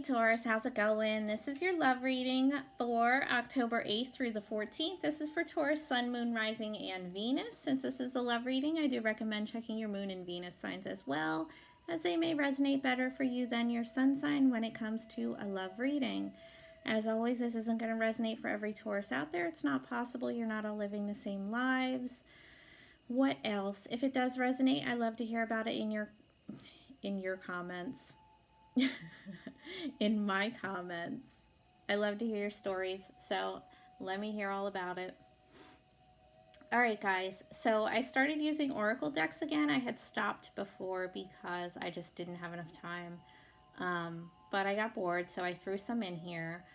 Taurus, how's it going? This is your love reading for October 8th through the 14th. This is for Taurus, Sun, Moon, Rising, and Venus. Since this is a love reading, I do recommend checking your Moon and Venus signs as well, as they may resonate better for you than your Sun sign when it comes to a love reading. As always, this isn't going to resonate for every Taurus out there. It's not possible. You're not all living the same lives. What else? If it does resonate, I love to hear about it in your comments. In my comments. I love to hear your stories, so let me hear all about it. Alright guys, so I started using Oracle decks again. I had stopped before because I just didn't have enough time. But I got bored, so I threw some in here.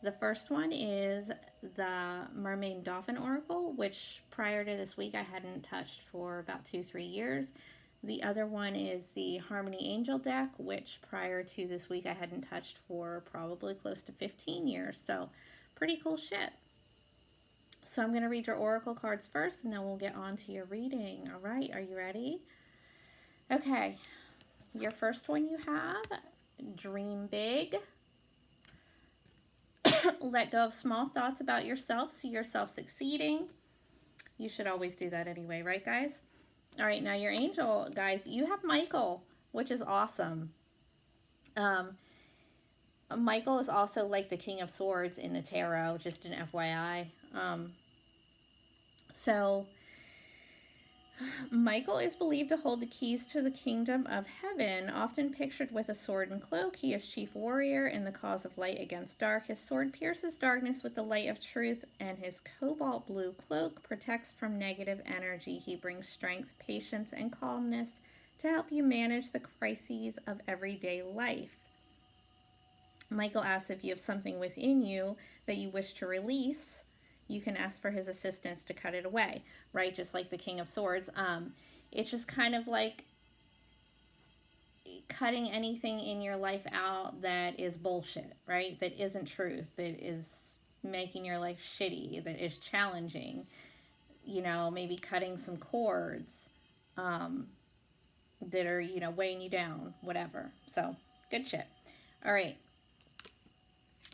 The first one is the Mermaid Dolphin Oracle, which prior to this week I hadn't touched for about 2-3 years. The other one is the Harmony Angel deck, which prior to this week I hadn't touched for probably close to 15 years. So pretty cool shit. So I'm going to read your oracle cards first, and then we'll get on to your reading. All right, are you ready? Okay, your first one you have, dream big. Let go of small thoughts about yourself. See yourself succeeding. You should always do that anyway, right guys? All right, now your angel, guys, you have Michael, which is awesome. Michael is also like the King of Swords in the tarot, just an FYI. So Michael is believed to hold the keys to the kingdom of heaven, often pictured with a sword and cloak. He is chief warrior in the cause of light against dark. His sword pierces darkness with the light of truth, and his cobalt blue cloak protects from negative energy. He brings strength, patience, and calmness to help you manage the crises of everyday life. Michael asks if you have something within you that you wish to release. You can ask for his assistance to cut it away, right? Just like the King of Swords. It's just kind of like cutting anything in your life out that is bullshit, right? That isn't truth, that is making your life shitty, that is challenging. You know, maybe cutting some cords that are, you know, weighing you down, whatever. So, good shit. All right.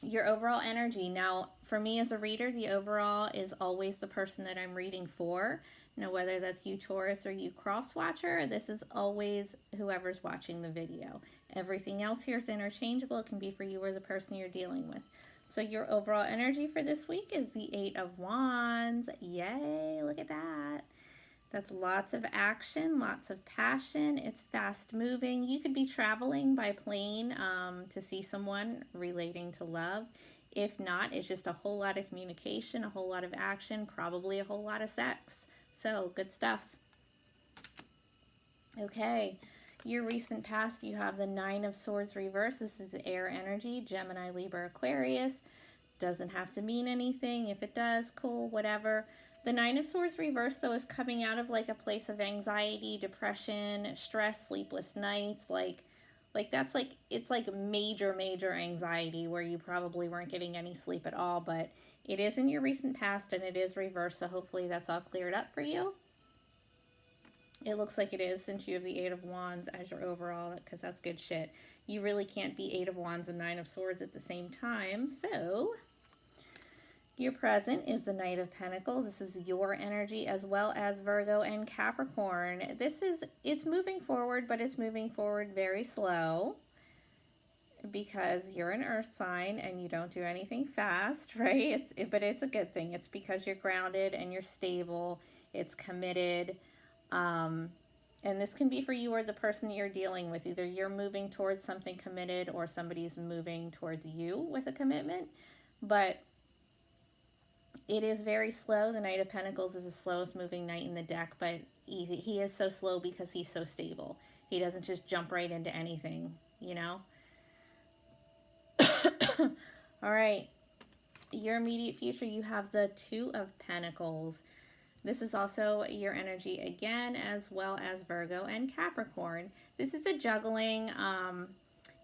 Your overall energy. Now, for me as a reader, the overall is always the person that I'm reading for. Now, whether that's you Taurus or you cross watcher, this is always whoever's watching the video. Everything else here is interchangeable. It can be for you or the person you're dealing with. So your overall energy for this week is the 8 of Wands. Yay, look at that. That's lots of action, lots of passion. It's fast moving. You could be traveling by plane to see someone relating to love. If not, it's just a whole lot of communication, a whole lot of action, probably a whole lot of sex. So, good stuff. Okay, your recent past, you have the 9 of Swords reverse. This is air energy, Gemini, Libra, Aquarius. Doesn't have to mean anything. If it does, cool, whatever. The 9 of Swords reverse, though, is coming out of like a place of anxiety, depression, stress, sleepless nights. Like that's like, it's like major anxiety where you probably weren't getting any sleep at all. But it is in your recent past and it is reversed. So hopefully that's all cleared up for you. It looks like it is, since you have the 8 of Wands as your overall, because that's good shit. You really can't be 8 of Wands and 9 of Swords at the same time. So your present is the Knight of Pentacles. This is your energy, as well as Virgo and Capricorn. It's moving forward, but it's moving forward very slow because you're an earth sign and you don't do anything fast, right? But it's a good thing. It's because you're grounded and you're stable. It's committed. And this can be for you or the person that you're dealing with. Either you're moving towards something committed or somebody's moving towards you with a commitment. But it is very slow. The Knight of Pentacles is the slowest moving knight in the deck, but he is so slow because he's so stable. He doesn't just jump right into anything, you know? All right. Your immediate future, you have the 2 of Pentacles. This is also your energy again, as well as Virgo and Capricorn. This is a juggling.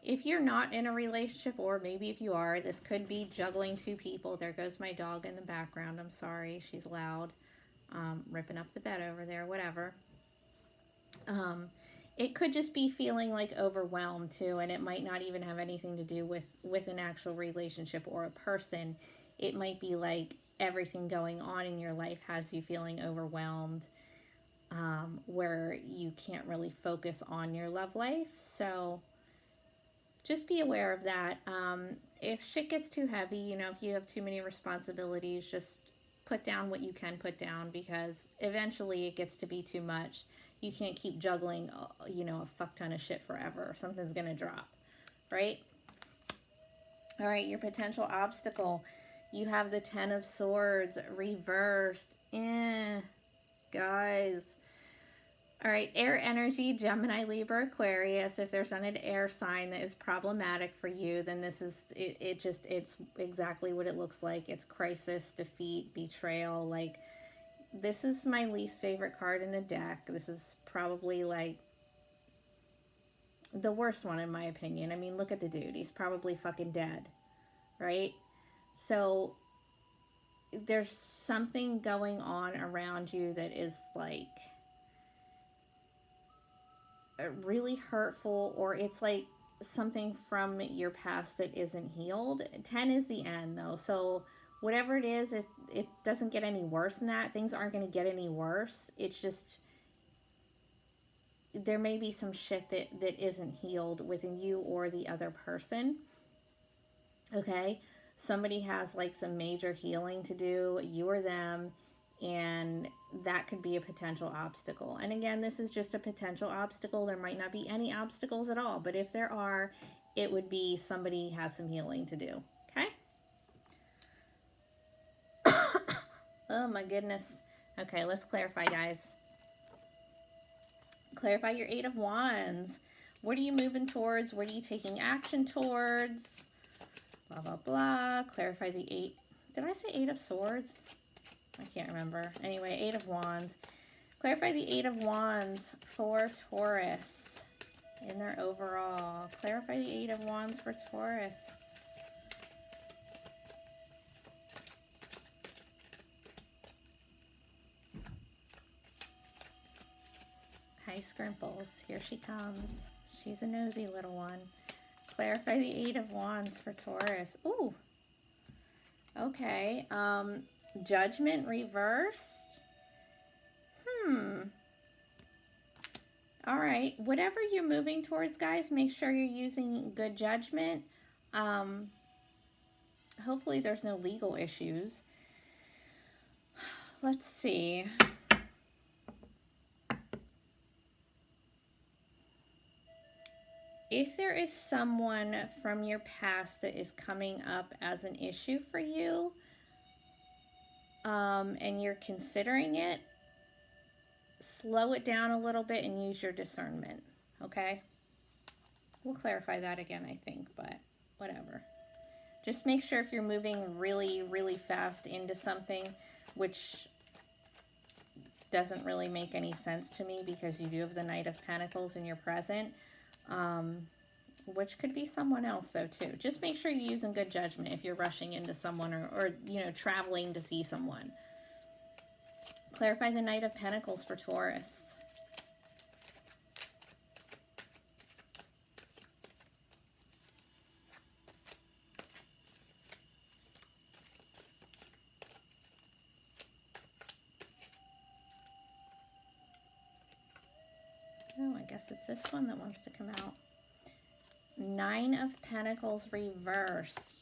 If you're not in a relationship, or maybe if you are, this could be juggling 2 people. There goes my dog in the background. I'm sorry. She's loud. Ripping up the bed over there, whatever. it could just be feeling like overwhelmed too, and it might not even have anything to do with an actual relationship or a person. It might be like everything going on in your life has you feeling overwhelmed, where you can't really focus on your love life. So just be aware of that. If shit gets too heavy, you know, if you have too many responsibilities, just put down what you can put down, because eventually it gets to be too much. You can't keep juggling, you know, a fuck ton of shit forever. Something's gonna drop, right? All right, your potential obstacle. You have the Ten of Swords reversed. Guys. All right, air energy, Gemini, Libra, Aquarius. If there's an air sign that is problematic for you, then this is, it's exactly what it looks like. It's crisis, defeat, betrayal. Like, this is my least favorite card in the deck. This is probably like the worst one in my opinion. I mean, look at the dude. He's probably fucking dead, right? So there's something going on around you that is like really hurtful, or it's like something from your past that isn't healed. 10 is the end though, so whatever it is, it doesn't get any worse than that. Things aren't going to get any worse. It's just there may be some shit that isn't healed within you or the other person. Okay, somebody has like some major healing to do, you or them, and that could be a potential obstacle. And again, this is just a potential obstacle. There might not be any obstacles at all, but if there are, it would be somebody has some healing to do. Okay. Oh my goodness. Okay, let's clarify, guys. Clarify your Eight of Wands. What are you moving towards? What are you taking action towards? Blah, blah, blah. Clarify the eight. Did I say Eight of Swords? I can't remember. Anyway, Eight of Wands. Clarify the Eight of Wands for Taurus in their overall. Clarify the Eight of Wands for Taurus. Hi, Scrimples. Here she comes. She's a nosy little one. Clarify the Eight of Wands for Taurus. Ooh. Okay. Judgment reversed. All right. Whatever you're moving towards, guys, make sure you're using good judgment. Hopefully there's no legal issues. Let's see. If there is someone from your past that is coming up as an issue for you, and you're considering it, slow it down a little bit and use your discernment, okay? We'll clarify that again, I think, but whatever. Just make sure if you're moving really, really fast into something, which doesn't really make any sense to me because you do have the Knight of Pentacles in your present, which could be someone else though too. Just make sure you're using good judgment if you're rushing into someone or you know, traveling to see someone. Clarify the Knight of Pentacles for Taurus. Oh, I guess it's this one that wants to come out. Nine of Pentacles reversed.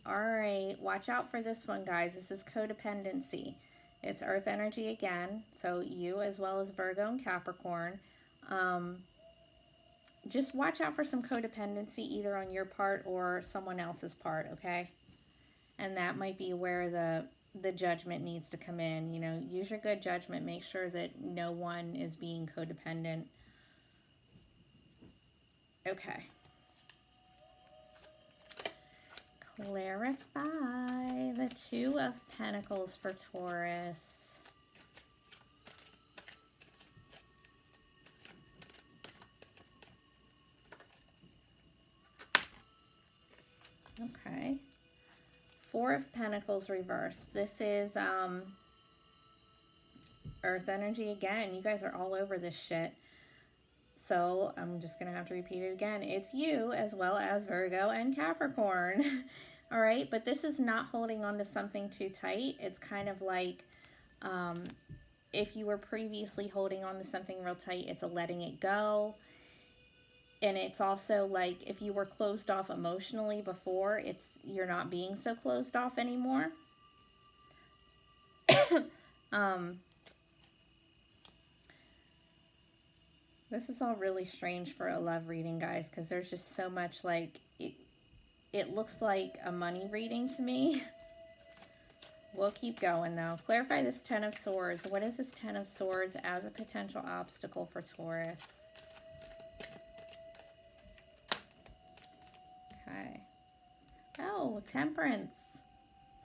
All right, watch out for this one, guys. This is codependency. It's earth energy again, so you as well as Virgo and Capricorn. Just watch out for some codependency either on your part or someone else's part, okay? And that might be where the judgment needs to come in. You know, use your good judgment. Make sure that no one is being codependent. Okay. Clarify the Two of Pentacles for Taurus. Okay. Four of Pentacles reversed. This is earth energy again. You guys are all over this shit. So I'm just going to have to repeat it again. It's you as well as Virgo and Capricorn. All right. But this is not holding on to something too tight. It's kind of like if you were previously holding on to something real tight, it's a letting it go. And it's also like if you were closed off emotionally before, you're not being so closed off anymore. This is all really strange for a love reading, guys, because there's just so much like it looks like a money reading to me. We'll keep going though. Clarify this Ten of Swords. What is this Ten of Swords as a potential obstacle for Taurus? Okay. Oh, Temperance.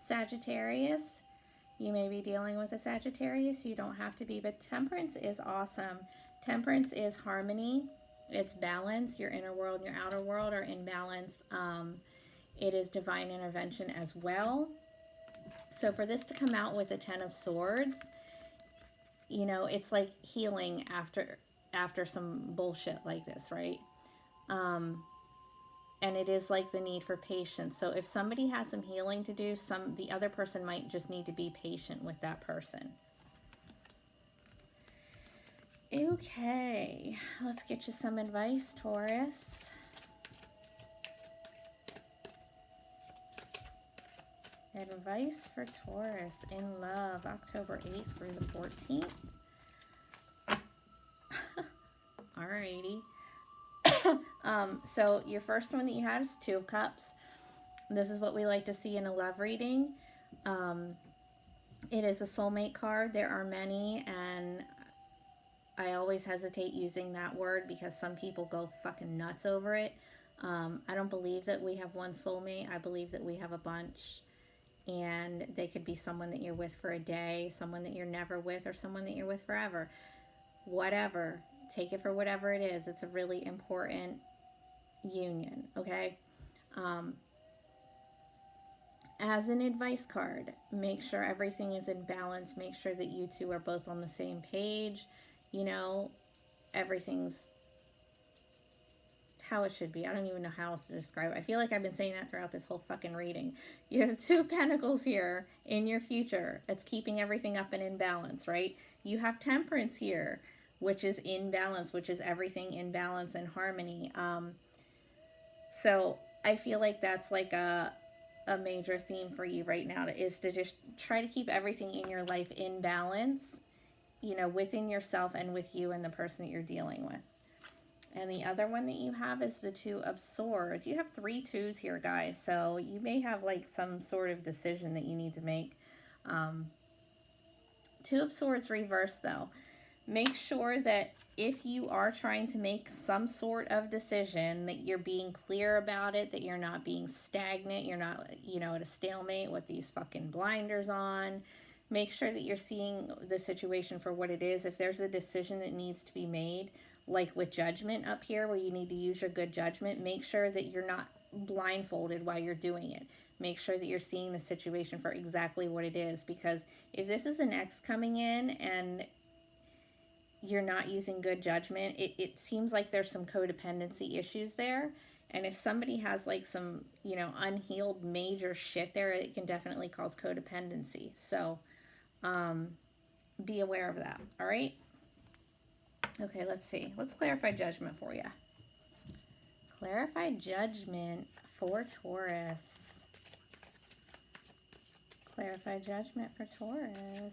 Sagittarius. You may be dealing with a Sagittarius. You don't have to be, but Temperance is awesome. Temperance is harmony. It's balance. Your inner world and your outer world are in balance. It is divine intervention as well. So for this to come out with a Ten of Swords, you know, it's like healing after some bullshit like this, right? And it is like the need for patience. So if somebody has some healing to do, the other person might just need to be patient with that person. Okay, let's get you some advice, Taurus. Advice for Taurus in love, October 8th through the 14th. Alrighty. So your first one that you had is Two of Cups. This is what we like to see in a love reading. It is a soulmate card. There are many, and I always hesitate using that word because some people go fucking nuts over it. I don't believe that we have one soulmate. I believe that we have a bunch. And they could be someone that you're with for a day, someone that you're never with, or someone that you're with forever. Whatever. Take it for whatever it is. It's a really important union, okay? As an advice card, make sure everything is in balance. Make sure that you two are both on the same page. You know, everything's how it should be. I don't even know how else to describe it. I feel like I've been saying that throughout this whole fucking reading. You have Two of Pentacles here in your future. It's keeping everything up and in balance, right? You have Temperance here, which is in balance, which is everything in balance and harmony. So I feel like that's like a major theme for you right now, is to just try to keep everything in your life in balance, you know, within yourself and with you and the person that you're dealing with. And the other one that you have is the Two of Swords. You have 3 twos here, guys. So you may have like some sort of decision that you need to make. Two of Swords reversed though. Make sure that if you are trying to make some sort of decision, that you're being clear about it, that you're not being stagnant. You're not, you know, at a stalemate with these fucking blinders on. Make sure that you're seeing the situation for what it is. If there's a decision that needs to be made, like with judgment up here where you need to use your good judgment, make sure that you're not blindfolded while you're doing it. Make sure that you're seeing the situation for exactly what it is, because if this is an ex coming in and you're not using good judgment, it seems like there's some codependency issues there. And if somebody has like some, you know, unhealed major shit there, it can definitely cause codependency. So be aware of that. All right. Okay, let's see. Let's clarify judgment for you. Clarify judgment for Taurus. Clarify judgment for Taurus.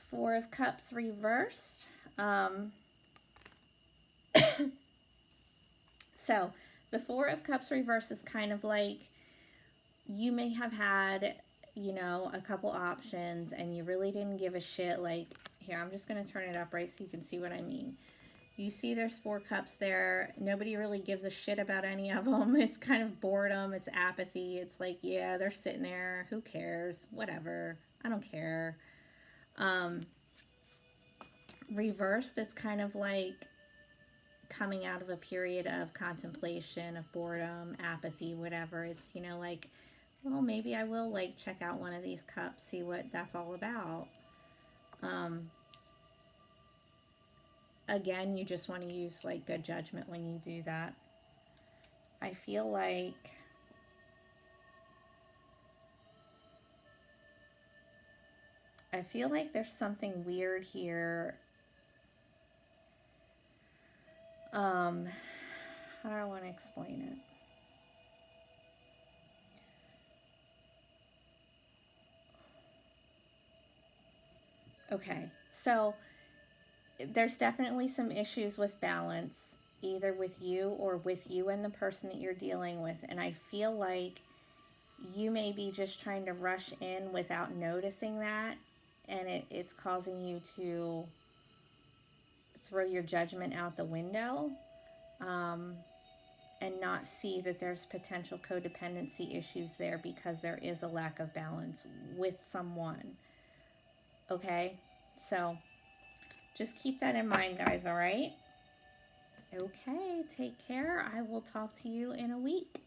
Four of Cups reversed. So the Four of Cups reversed is kind of like you may have had, you know, a couple options and you really didn't give a shit. Like, here, I'm just going to turn it up right so you can see what I mean. You see there's 4 cups there. Nobody really gives a shit about any of them. It's kind of boredom. It's apathy. It's like, yeah, they're sitting there. Who cares? Whatever. I don't care. Reversed, it's kind of like coming out of a period of contemplation, of boredom, apathy, whatever. It's, you know, like well, maybe I will like check out one of these cups, see what that's all about. Again, you just want to use like good judgment when you do that. I feel like there's something weird here. How do I want to explain it? Okay, so there's definitely some issues with balance, either with you or with you and the person that you're dealing with. And I feel like you may be just trying to rush in without noticing that, and it's causing you to throw your judgment out the window, um, and not see that there's potential codependency issues there because there is a lack of balance with someone. Okay? So just keep that in mind, guys, all right? Okay, take care. I will talk to you in a week.